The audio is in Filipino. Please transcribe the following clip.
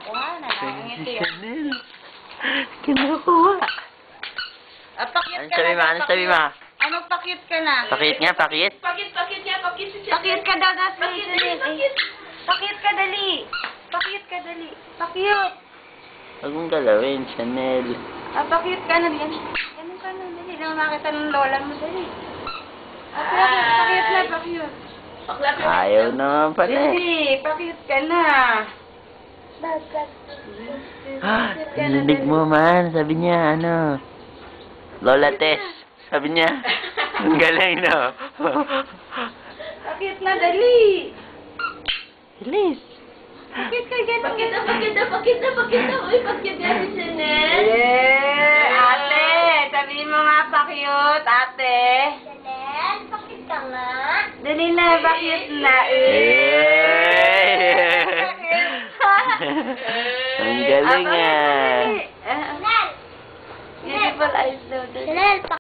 nakuha na. Si Chanel. Kinukuha. Pakit ka Ano sabi na. mo? Ano sabi mo? Pakit ka na. Pakit nga, pakit. Pakit niya, pakit si Chanel. Pakit ka daw na si Pakit, Chanel. pakit. Pakit ka dali. Pakit ka dali. Pakit. Huwag mong galawin, Chanel. Pakit ka na yan. Ganun ka na. Dali. Nang makita ng lola mo. Dali. Pakit na. Pakit. Ayaw naman pala. Dali. Pakit ka na. Narinig mo man. Sabi niya, ano? Lola Tess. Sabi niya. Ang galing, no? Pakit na. Dali. Bilis. Pakit ka. Ganun. Pakit na. Uy, pakit niya si Chanel. Ate. Sabihin mo nga pakit, ate. Chanel, pakit ka nga. Dali na. Pakit na. Ang galing, ah. Beautiful eyes daw. Chanel,